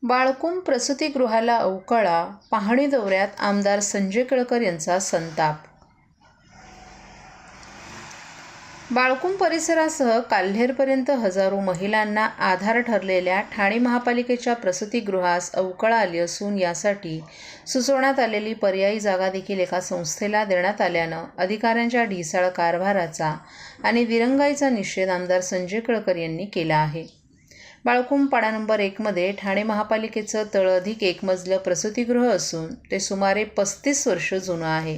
बाळकुम प्रसूतिगृहाला अवकळा, पाहणी दौऱ्यात आमदार संजय केळकर यांचा संताप. बाळकुम परिसरासह काल्हेरपर्यंत हजारो महिलांना आधार ठरलेल्या ठाणे महापालिकेच्या प्रसूतिगृहास अवकळा आली असून यासाठी सुचवण्यात आलेली पर्यायी जागा देखील एका संस्थेला देण्यात आल्यानं अधिकाऱ्यांच्या ढिसाळ कारभाराचा आणि दिरंगाईचा निषेध आमदार संजय केळकर यांनी केला आहे. बाळकुम पाडा नंबर 1 मध्ये ठाणे महापालिकेचं तळअधिक एक मजलं प्रसूतिगृह असून ते सुमारे 35 वर्ष जुनं आहे.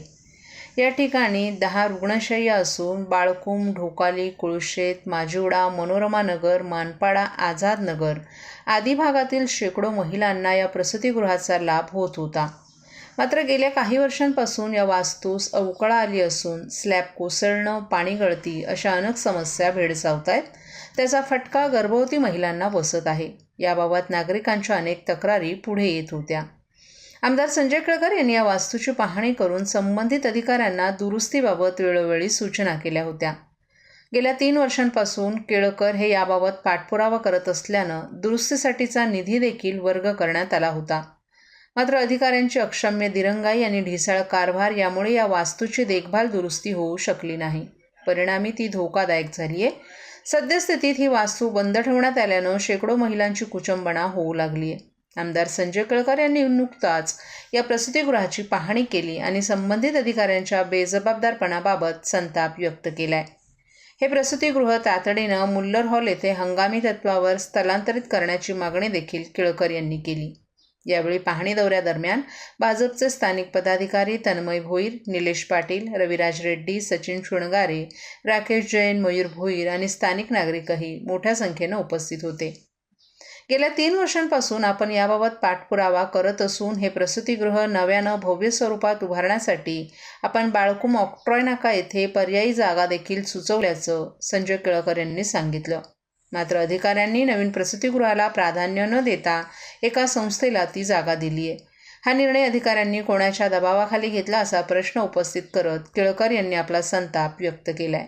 या ठिकाणी 10 रुग्णशय्या असून बाळकुम, ढोकाली, कुळशेत, माजिवडा, मनोरमा नगर, मानपाडा, आझाद नगर आदी भागातील शेकडो महिलांना या प्रसूतिगृहाचा लाभ होत होता. मात्र गेल्या काही वर्षांपासून या वास्तूस अवकळा आली असून स्लॅब कोसळणं, पाणी गळती अशा अनेक समस्या भेडसावत आहेत. त्याचा फटका गर्भवती महिलांना बसत आहे. याबाबत नागरिकांच्या अनेक तक्रारी पुढे येत होत्या. आमदार संजय केळकर यांनी या वास्तूची पाहणी करून संबंधित अधिकाऱ्यांना दुरुस्तीबाबत वेळोवेळी सूचना केल्या होत्या. गेल्या 3 वर्षांपासून केळकर हे याबाबत पाठपुरावा करत असल्यानं दुरुस्तीसाठीचा निधी देखील वर्ग करण्यात आला होता. मात्र अधिकाऱ्यांची अक्षम्य दिरंगाई आणि ढिसाळ कारभार यामुळे या वास्तूची देखभाल दुरुस्ती होऊ शकली नाही. परिणामी ती धोकादायक झाली आहे. सद्यस्थितीत ही वास्तू बंद ठेवण्यात आल्यानं शेकडो महिलांची कुचंबणा होऊ लागली आहे. आमदार संजय केळकर यांनी नुकताच या प्रसूतिगृहाची पाहणी केली आणि संबंधित अधिकाऱ्यांच्या बेजबाबदारपणाबाबत संताप व्यक्त केलाय. हे प्रसूतिगृह तातडीनं मुल्लर हॉल येथे हंगामी तत्वावर स्थलांतरित करण्याची मागणी देखील केळकर यांनी केली. यावेळी पाहणी दौऱ्यादरम्यान भाजपचे स्थानिक पदाधिकारी तन्मय भोईर, निलेश पाटील, रविराज रेड्डी, सचिन शृंगारे, राकेश जैन, मयूर भोईर आणि स्थानिक नागरिकही मोठ्या संख्येनं उपस्थित होते. गेल्या 3 वर्षांपासून आपण याबाबत पाठपुरावा करत असून हे प्रसूतिगृह नव्यानं भव्य स्वरूपात उभारण्यासाठी आपण बाळकुम ऑक्ट्रॉय नाका येथे पर्यायी जागा देखील सुचवल्याचं संजय केळकर यांनी सांगितलं. मात्र अधिकाऱ्यांनी नवीन प्रसूतिगृहाला प्राधान्य न देता एका संस्थेला ती जागा दिली आहे. हा निर्णय अधिकाऱ्यांनी कोणाच्या दबावाखाली घेतला असा प्रश्न उपस्थित करत केळकर यांनी आपला संताप व्यक्त केलाय.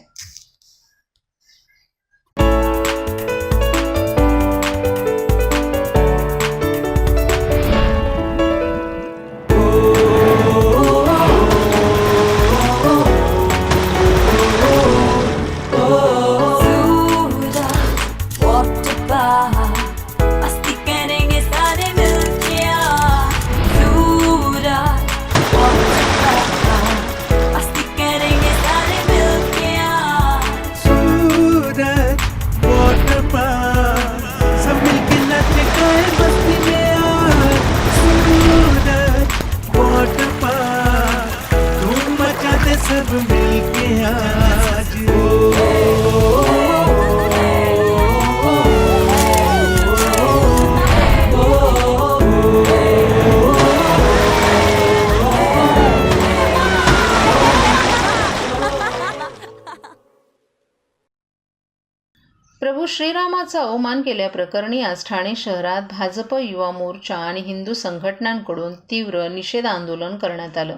सब मिलके आज प्रभू श्रीरामाचा अवमान केल्याप्रकरणी आज ठाणे शहरात भाजप युवा मोर्चा आणि हिंदू संघटनांकडून तीव्र निषेध आंदोलन करण्यात आलं.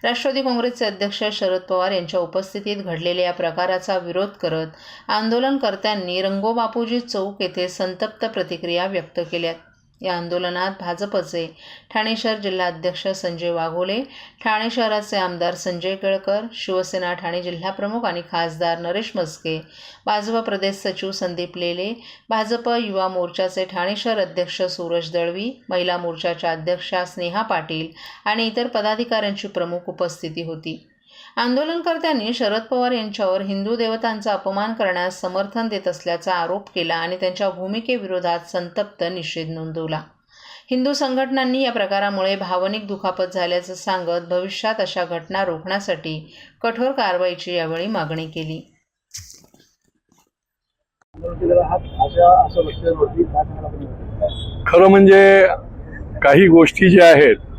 राष्ट्रवादी काँग्रेसचे अध्यक्ष शरद पवार यांच्या उपस्थितीत घडलेल्या या प्रकाराचा विरोध करत आंदोलनकर्त्यांनी रंगोबापूजी चौक येथे संतप्त प्रतिक्रिया व्यक्त केल्यात. या आंदोलनात भाजपचे ठाणे शहर जिल्हाध्यक्ष संजय वाघोले, ठाणे शहराचे आमदार संजय केळकर, शिवसेना ठाणे जिल्हाप्रमुख आणि खासदार नरेश मस्के, भाजप प्रदेश सचिव संदीप लेले, भाजप युवा मोर्चाचे ठाणे शहर अध्यक्ष सूरज दळवी, महिला मोर्चाच्या अध्यक्षा स्नेहा पाटील आणि इतर पदाधिकाऱ्यांची प्रमुख उपस्थिती होती. आंदोलनकर्त्यांनी शरद पवार यांच्यावर हिंदू देवतांचा अपमान करण्यास समर्थन देत असल्याचा आरोप केला आणि त्यांच्या भूमिकेविरोधात संतप्त निषेध नोंदवला. हिंदू संघटनांनी या प्रकारामुळे भावनिक दुखापत झाल्याचं सांगत भविष्यात अशा घटना रोखण्यासाठी कठोर कारवाईची यावेळी मागणी केली. खरं म्हणजे काही गोष्टी ज्या आहेत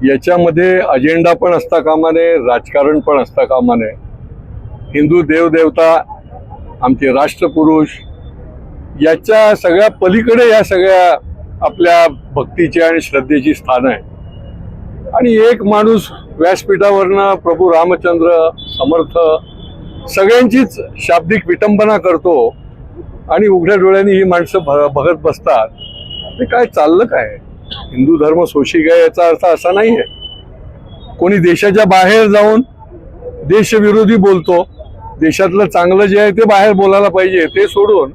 याच्यामध्ये अजेंडा पण असता कामा नये, राजकारण पण असता कामा नये. हिंदू देवदेवता, आमचे राष्ट्रपुरुष याच्या सगळ्या पलीकडे या सगळ्या आपल्या भक्तीची आणि श्रद्धेची स्थान आहे. आणि एक माणूस व्यासपीठावरनं प्रभू रामचंद्र समर्थ सगळ्यांचीच शाब्दिक विटंबना करतो आणि उघड्या डोळ्यांनी ही माणसं बघत बसतात. ते काय चाललं काय? हिंदू धर्म सोशिक आहे याचा अर्थ असा नाहीये. कोणी देशाच्या बाहेर जाऊन देशविरोधी बोलतो, देशातलं चांगलं जे आहे ते बाहेर बोलायला पाहिजे, ते सोडून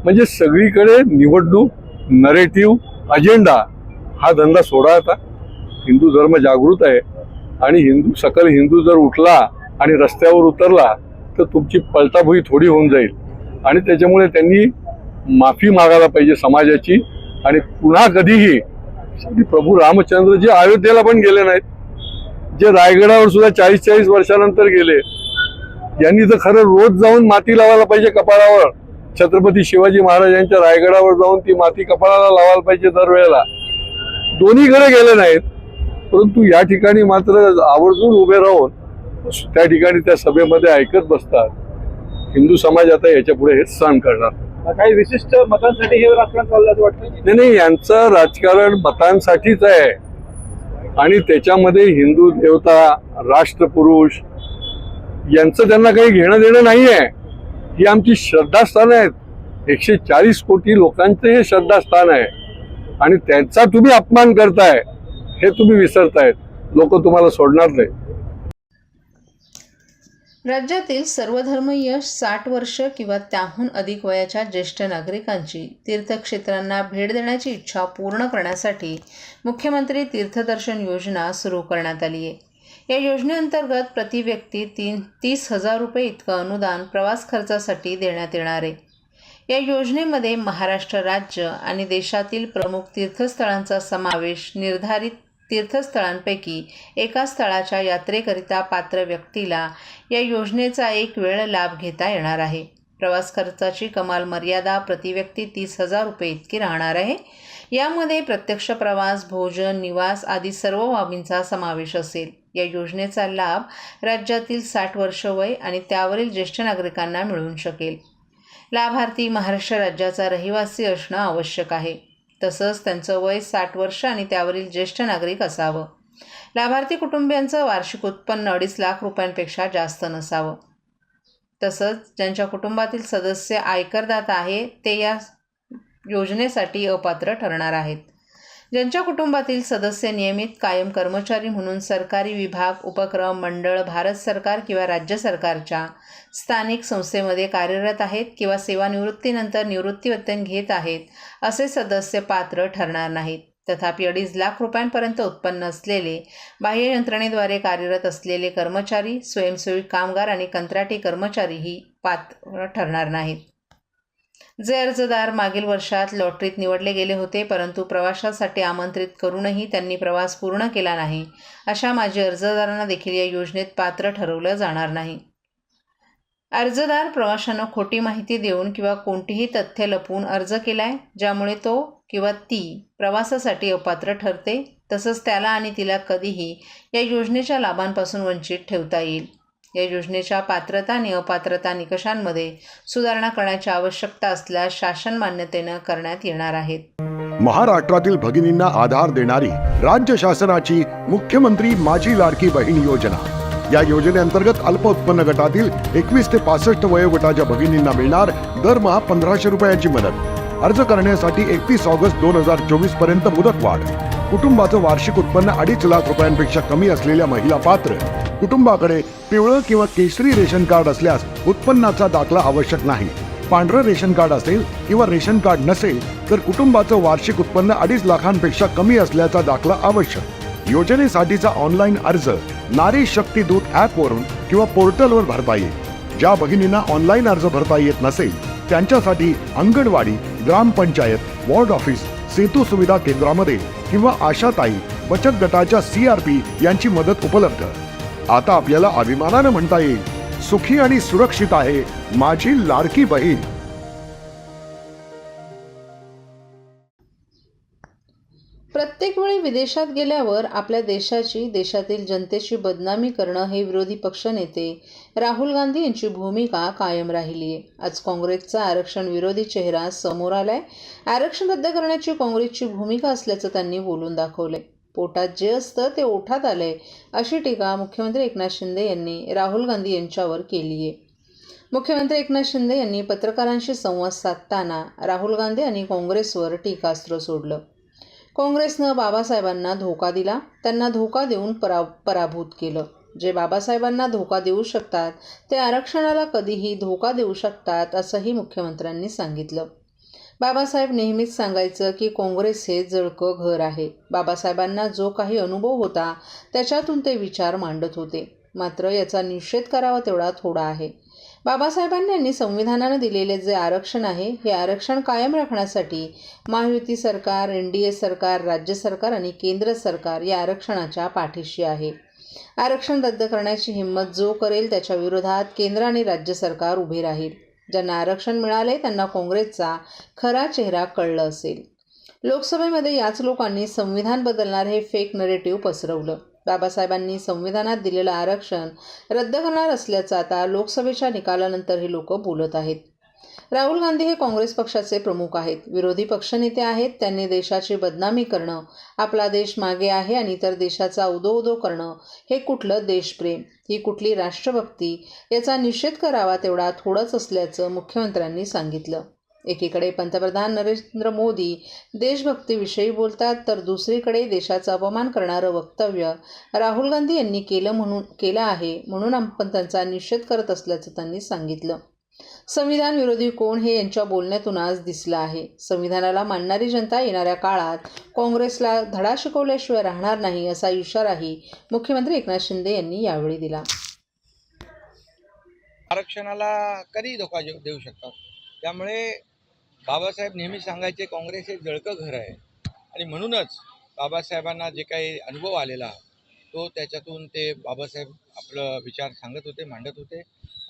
म्हणजे सगळीकडे निवडणूक, नरेटिव्ह, अजेंडा हा धंदा सोडा. आता हिंदू धर्म जागृत आहे आणि सकल हिंदू जर उठला आणि रस्त्यावर उतरला तर तुमची पलटाभुई थोडी होऊन जाईल आणि त्याच्यामुळे त्यांनी माफी मागायला पाहिजे समाजाची. आणि पुन्हा कधीही प्रभू रामचंद्र जे अयोध्येला पण गेले नाहीत, जे रायगडावर सुद्धा 40-40 वर्षानंतर गेले, यांनी तर खरं रोज जाऊन माती लावायला पाहिजे कपाळावर. छत्रपती शिवाजी महाराजांच्या रायगडावर जाऊन ती माती कपाळाला लावायला पाहिजे दरवेळेला. दोन्हीकडे गेले नाहीत, परंतु या ठिकाणी मात्र आवर्जून उभे राहून त्या ठिकाणी त्या सभेमध्ये ऐकत बसतात. हिंदू समाज आता याच्या पुढे हे सहन करणार. काही विशिष्ट मतांसाठी हे राजकारण चाललं असं वाटतं? नाही, यांचं राजकारण मतांसाठीच आहे आणि त्याच्यामध्ये हिंदू देवता, राष्ट्रपुरुष यांचं त्यांना काही घेणं देणं नाही आहे. ही आमची श्रद्धास्थान आहेत. 140 कोटी लोकांचं हे श्रद्धास्थान आहे आणि त्यांचा तुम्ही अपमान करताय हे तुम्ही विसरतायत. लोक तुम्हाला सोडणार नाही. राज्यातील सर्वधर्मीय 60 वर्ष किंवा त्याहून अधिक वयाच्या ज्येष्ठ नागरिकांची तीर्थक्षेत्रांना भेट देण्याची इच्छा पूर्ण करण्यासाठी मुख्यमंत्री तीर्थदर्शन योजना सुरू करण्यात आली आहे. या योजनेअंतर्गत प्रति व्यक्ती 30,000 रुपये इतकं अनुदान प्रवास खर्चासाठी देण्यात येणार आहे. या योजनेमध्ये महाराष्ट्र राज्य आणि देशातील प्रमुख तीर्थस्थळांचा समावेश निर्धारित तीर्थस्थळांपैकी एका स्थळाच्या यात्रेकरिता पात्र व्यक्तीला या योजनेचा एक वेळ लाभ घेता येणार आहे. प्रवास खर्चाची कमाल मर्यादा प्रतिव्यक्ती 30,000 रुपये इतकी राहणार आहे. यामध्ये प्रत्यक्ष प्रवास, भोजन, निवास आदी सर्व बाबींचा समावेश असेल. या योजनेचा लाभ राज्यातील 60 वर्ष वय आणि त्यावरील ज्येष्ठ नागरिकांना मिळू शकेल. लाभार्थी महाराष्ट्र राज्याचा रहिवासी असणं आवश्यक आहे. तसंच त्यांचं वय 60 वर्ष आणि त्यावरील ज्येष्ठ नागरिक असावं. लाभार्थी कुटुंबियांचं वार्षिक उत्पन्न 2.5 लाख रुपयांपेक्षा जास्त नसावं. तसंच ज्यांच्या कुटुंबातील सदस्य आयकरदाता आहे ते या योजनेसाठी अपात्र ठरणार आहेत. ज्यांच्या कुटुंबातील सदस्य नियमित कायम कर्मचारी म्हणून सरकारी विभाग, उपक्रम, मंडळ, भारत सरकार किंवा राज्य सरकारच्या स्थानिक संस्थेमध्ये कार्यरत आहेत किंवा सेवानिवृत्तीनंतर निवृत्तीवेतन घेत आहेत असे सदस्य पात्र ठरणार नाहीत. तथापि 2.5 लाख रुपयांपर्यंत उत्पन्न असलेले, बाह्य यंत्रणेद्वारे कार्यरत असलेले कर्मचारी, स्वयंसेवी कामगार आणि कंत्राटी कर्मचारीही पात्र ठरणार नाहीत. जे अर्जदार मागील वर्षात लॉटरीत निवडले गेले होते परंतु प्रवासासाठी आमंत्रित करूनही त्यांनी प्रवास पूर्ण केला नाही, अशा माजी अर्जदारांना देखील या योजनेत पात्र ठरवलं जाणार नाही. अर्जदार प्रवाशांना खोटी माहिती देऊन किंवा कोणतीही तथ्य लपवून अर्ज केलाय ज्यामुळे तो किंवा ती प्रवासासाठी अपात्र ठरते, तसंच त्याला आणि तिला कधीही या योजनेच्या लाभांपासून वंचित ठेवता येईल. या योजनेच्या पात्रता आणि अपात्रता निकषांमध्ये सुधारणा करण्याची आवश्यकता असल्यास शासन मान्यतेनं करण्यात येणार आहेत. महाराष्ट्रातील भगिनींना आधार देणारी राज्य शासनाची मुख्यमंत्री माझी लाडकी बहीण योजना. या योजनेअंतर्गत अल्प उत्पन्न गटातील 21 ते 65 वयोगटाच्या भगिनींना मिळणार दरमहा 1,500 रुपयांची मदत. अर्ज करण्यासाठी 31 ऑगस्ट 2024 पर्यंत मुदतवाढ. कुटुंबाचं वार्षिक उत्पन्न 2.5 लाख रुपयांपेक्षा कमी असलेल्या महिला पात्र. कुटुंबाकडे पिवळं किंवा केशरी रेशन कार्ड असल्यास उत्पन्नाचा दाखला आवश्यक नाही. पांढरं रेशन कार्ड असेल किंवा रेशन कार्ड नसेल तर कुटुंबाचं वार्षिक उत्पन्न 2.5 लाखांपेक्षा कमी असल्याचा दाखला आवश्यक. योजनेसाठीचा ऑनलाईन अर्ज नारी शक्ती दूत ॲपवरून किंवा पोर्टलवर भरता येईल. ज्या भगिनींना ऑनलाईन अर्ज भरता येत नसेल त्यांच्यासाठी अंगणवाडी, ग्रामपंचायत, वॉर्ड ऑफिस, सेतू सुविधा केंद्रामध्ये किंवा आशाताई बचत गटाच्या CRP यांची मदत उपलब्ध. आता आपल्याला अभिमानानं म्हणता येईल, सुखी आणि सुरक्षित आहे माझी लाडकी बहीण. प्रत्येक वेळी विदेशात गेल्यावर आपल्या देशाची, देशातील जनतेची बदनामी करणं हे विरोधी पक्षनेते राहुल गांधी यांची भूमिका कायम राहिली आहे. आज काँग्रेसचा आरक्षण विरोधी चेहरा समोर आलाय. आरक्षण रद्द करण्याची काँग्रेसची भूमिका असल्याचं त्यांनी बोलून दाखवलंय. पोटात जे असतं ते ओठात आलंय अशी टीका मुख्यमंत्री एकनाथ शिंदे यांनी राहुल गांधी यांच्यावर केली आहे. मुख्यमंत्री एकनाथ शिंदे यांनी पत्रकारांशी संवाद साधताना राहुल गांधी आणि काँग्रेसवर टीकास्त्र सोडलं. काँग्रेसनं बाबासाहेबांना धोका दिला, त्यांना धोका देऊन पराभूत केलं. जे बाबासाहेबांना धोका देऊ शकतात ते आरक्षणाला कधीही धोका देऊ शकतात, असंही मुख्यमंत्र्यांनी सांगितलं. बाबासाहेब नेहमीच सांगायचं की काँग्रेस हे जळकं घर आहे. बाबासाहेबांना जो काही अनुभव होता त्याच्यातून ते विचार मांडत होते. मात्र याचा निषेध करावा तेवढा थोडा आहे. बाबासाहेबांनी संविधानानं दिलेले जे आरक्षण आहे हे आरक्षण कायम राखण्यासाठी महायुती सरकार, NDA सरकार, राज्य सरकार आणि केंद्र सरकार या आरक्षणाच्या पाठीशी आहे. आरक्षण रद्द करण्याची हिंमत जो करेल त्याच्या विरोधात केंद्र आणि राज्य सरकार उभे राहील. ज्यांना आरक्षण मिळाले त्यांना काँग्रेसचा खरा चेहरा कळलं असेल. लोकसभेमध्ये याच लोकांनी संविधान बदलणार हे फेक नरेटिव्ह पसरवलं. बाबासाहेबांनी संविधानात दिलेलं आरक्षण रद्द करणार असल्याचं आता लोकसभेच्या निकालानंतर हे लोक बोलत आहेत. राहुल गांधी हे काँग्रेस पक्षाचे प्रमुख आहेत, विरोधी पक्षनेते आहेत. त्यांनी देशाची बदनामी करणं, आपला देश मागे आहे आणि इतर देशाचा उदो करणं हे कुठलं देशप्रेम, ही कुठली राष्ट्रभक्ती याचा निषेध करावा तेवढा थोडंच असल्याचं मुख्यमंत्र्यांनी सांगितलं. एकीकडे पंतप्रधान नरेंद्र मोदी देशभक्तीविषयी बोलतात, तर दुसरीकडे देशाचा अपमान करणारं वक्तव्य राहुल गांधी यांनी केलं आहे म्हणून आपण त्यांचा निषेध करत असल्याचं त्यांनी सांगितलं. संविधान विरोधी कोण हे यांच्या बोलण्यातून आज दिसलं आहे. संविधानाला मानणारी जनता येणाऱ्या काळात काँग्रेसला धडा शिकवल्याशिवाय राहणार नाही, असा इशाराही मुख्यमंत्री एकनाथ शिंदे यांनी यावेळी दिला. आरक्षणाला कधी धोका देऊ शकतात. त्यामुळे बाबासाहेब नेहमी सांगायचे काँग्रेस हे जळकं घर आहे आणि म्हणूनच बाबासाहेबांना जे काही अनुभव आलेला तो त्याच्यातून ते बाबासाहेब आपलं विचार सांगत होते, मांडत होते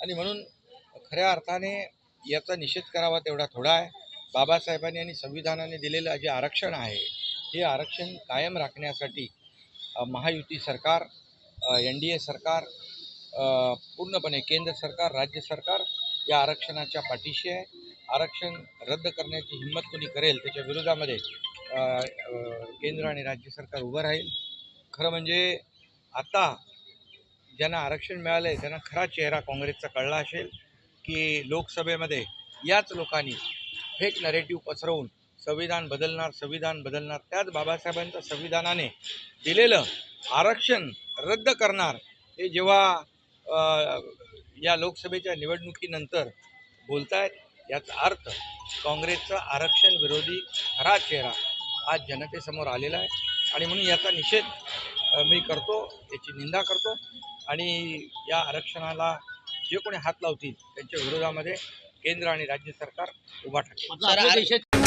आणि म्हणून खऱ्या अर्थाने याचा निषेध करावा तेवढा थोडा आहे. बाबासाहेबांनी आणि संविधानाने दिलेलं जे आरक्षण आहे हे आरक्षण कायम राखण्यासाठी महायुती सरकार, NDA सरकार, पूर्णपणे केंद्र सरकार, राज्य सरकार या आरक्षणाच्या पाठीशी आहे. आरक्षण रद्द करण्याची हिंमत कोणी करेल त्याच्या विरोधामध्ये केंद्र आणि राज्य सरकार उभं राहील. खरं म्हणजे आता ज्यांना आरक्षण मिळालं आहे त्यांना खरा चेहरा काँग्रेसचा कळला असेल की लोकसभेमध्ये याच लोकांनी फेक नरेटिव्ह पसरवून संविधान बदलणार त्याच बाबासाहेबांच्या संविधानाने दिलेलं आरक्षण रद्द करणार हे जेव्हा या लोकसभेच्या निवडणुकीनंतर बोलतायत, याचा अर्थ काँग्रेसचा आरक्षण विरोधी खरा चेहरा आज जनतेसमोर आलेला आहे आणि म्हणून याचा निषेध मी करतो, याची निंदा करतो आणि या आरक्षणाला जे कोणी हात लावतील त्यांच्या विरोधामध्ये केंद्र आणि राज्य सरकार उभा ठाकेल.